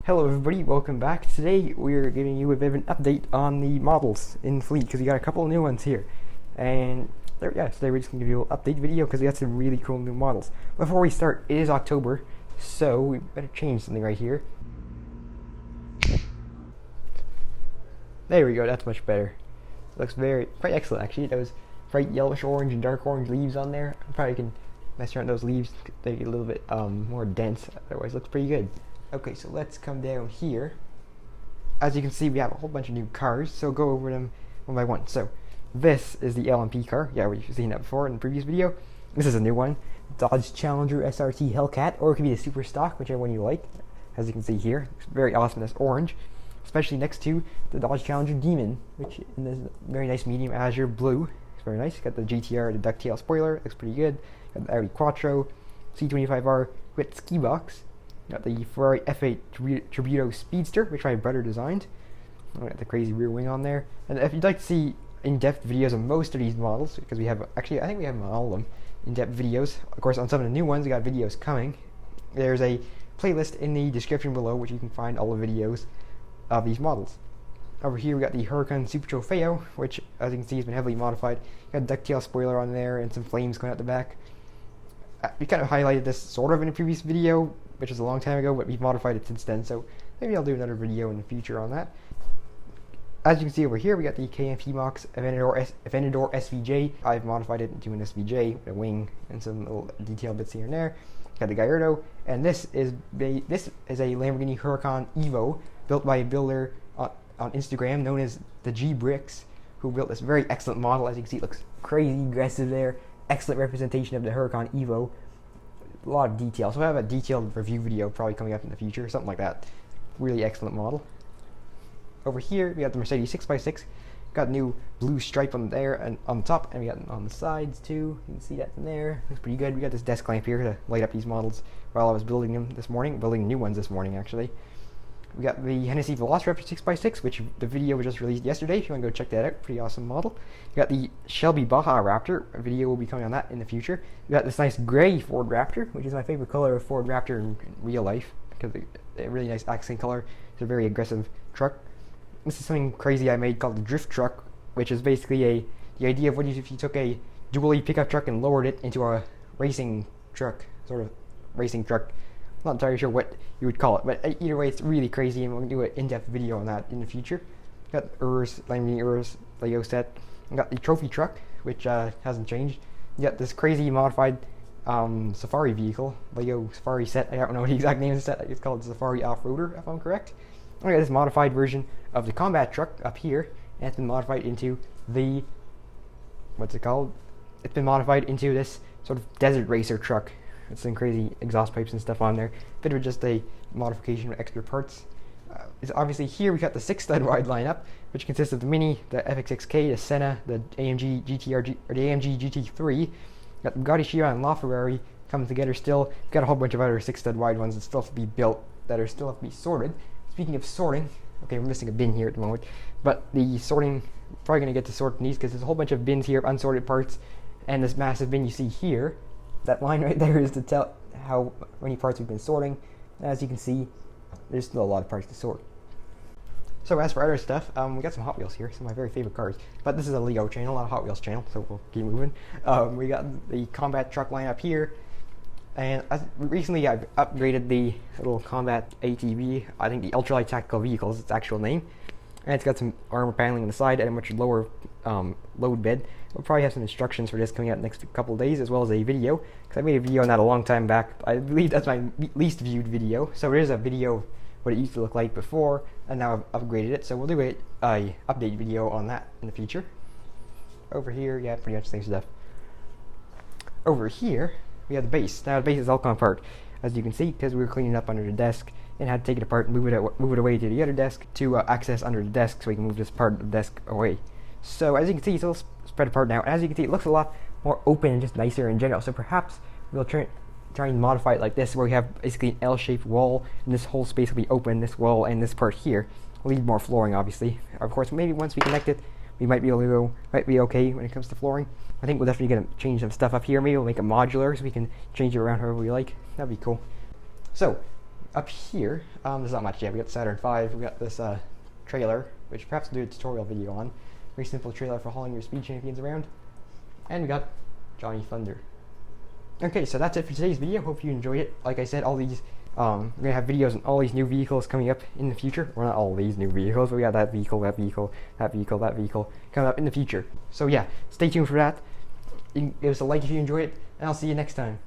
Hello everybody, welcome back. Today we're giving you a bit of an update on the models in fleet because we got a couple of new ones here. And today we're just going to give you an update video because we got some really cool new models. Before we start, it is October, so we better change something right here. There we go, that's much better. It looks quite excellent actually. Those bright yellowish orange and dark orange leaves on there. I probably can mess around those leaves, they get a little bit more dense, otherwise it looks pretty good. Okay, so let's come down here. As you can see, we have a whole bunch of new cars, so go over them one by one. So, this is the LMP car. Yeah, we've seen that before in the previous video. This is a new one. Dodge Challenger SRT Hellcat, or it could be the Super Stock, whichever one you like. As you can see here, it's very awesome, this orange. Especially next to the Dodge Challenger Demon, which in this very nice medium azure blue. It's very nice. Got the GTR, the ducktail spoiler, looks pretty good. Got the Audi Quattro, C25R with ski box. Got the Ferrari F8 Tributo Speedster, which my brother designed. Got the crazy rear wing on there. And if you'd like to see in-depth videos of most of these models, because we have, actually I think we have all of them, in-depth videos. Of course, on some of the new ones, we got videos coming. There's a playlist in the description below, which you can find all the videos of these models. Over here, we got the Huracan Super Trofeo, which, as you can see, has been heavily modified. Got a ducktail spoiler on there and some flames going out the back. We kind of highlighted this sort of in a previous video, which is a long time ago, but we've modified it since then, so maybe I'll do another video in the future on that. As you can see over here, we got the KMP MOCs Aventador SVJ. I've modified it into an SVJ with a wing and some little detail bits here and there. Got the Gallardo, and this is a Lamborghini Huracan EVO built by a builder on Instagram known as thegbrix, who built this very excellent model. As you can see, it looks crazy aggressive there. Excellent representation of the Huracan EVO. A lot of detail. So I have a detailed review video probably coming up in the future, something like that. Really excellent model. Over here we got the Mercedes 6x6. Got a new blue stripe on there and on the top, and we got it on the sides too. You can see that in there. Looks pretty good. We got this desk lamp here to light up these models while I was building them this morning. Building new ones this morning actually. We got the Hennessy Velociraptor 6x6, which the video was just released yesterday. If you want to go check that out, pretty awesome model. We got the Shelby Baja Raptor. A video will be coming on that in the future. We got this nice gray Ford Raptor, which is my favorite color of Ford Raptor in real life because a really nice accent color. It's a very aggressive truck. This is something crazy I made called the drift truck, which is basically the idea of what if you took a dually pickup truck and lowered it into a racing truck, sort of racing truck. Not entirely sure what you would call it, but either way, it's really crazy, and we'll do an in-depth video on that in the future. Got Lamborghini Urus Lego set. We got the trophy truck, which hasn't changed. You got this crazy modified safari vehicle, Lego Safari set. I don't know what the exact name of the set. It's called Safari Off-Roader, if I'm correct. We got this modified version of the combat truck up here, and it's been modified into the what's it called? It's been modified into this sort of desert racer truck. It's some crazy exhaust pipes and stuff on there. Bit of just a modification with extra parts. It's obviously here we got the 6-stud wide lineup, which consists of the Mini, the FX6K, the Senna, the AMG GTR, or the AMG GT3. Got the Bugatti Chiron and LaFerrari coming together still. We've got a whole bunch of other 6-stud wide ones that still have to be built, that are still have to be sorted. Speaking of sorting, okay, we're missing a bin here at the moment, but the sorting, probably going to get to sort these because there's a whole bunch of bins here, unsorted parts, and this massive bin you see here. That line right there is to tell how many parts we've been sorting. As you can see, there's still a lot of parts to sort. So as for other stuff, we got some Hot Wheels here, some of my very favorite cars. But this is a Lego channel, not a Hot Wheels channel, so we'll keep moving. We got the combat truck lineup here. And recently I've upgraded the little combat ATV, I think the Ultralight Tactical Vehicle is its actual name. And it's got some armor paneling on the side and a much lower load bed. We'll probably have some instructions for this coming out next couple of days, as well as a video, because I made a video on that a long time back. I believe that's my least viewed video, so there is a video of what it used to look like before, and now I've upgraded it, so we'll do a update video on that in the future. Over here, yeah, pretty much the same stuff. Over here, we have the base. Now the base is all come apart, as you can see, because we were cleaning up under the desk, and had to take it apart and move it away to the other desk to access under the desk, so we can move this part of the desk away. So as you can see, it's all spread apart now. As you can see, it looks a lot more open and just nicer in general. So perhaps we'll try and modify it like this, where we have basically an L-shaped wall, and this whole space will be open, this wall and this part here. We'll need more flooring, obviously. Of course, maybe once we connect it, we might be able to go, might be okay when it comes to flooring. I think we'll definitely get to change some stuff up here. Maybe we'll make it modular so we can change it around however we like. That'd be cool. So, up here, there's not much yet. We got Saturn V, we got this trailer, which perhaps we'll do a tutorial video on. Very simple trailer for hauling your speed champions around. And we got Johnny Thunder. Okay, so that's it for today's video. Hope you enjoyed it. Like I said, all these, we're gonna have videos on all these new vehicles coming up in the future. Well, not all these new vehicles, but we got that vehicle, that vehicle, that vehicle, that vehicle coming up in the future. So yeah, stay tuned for that. You can give us a like if you enjoyed it, and I'll see you next time.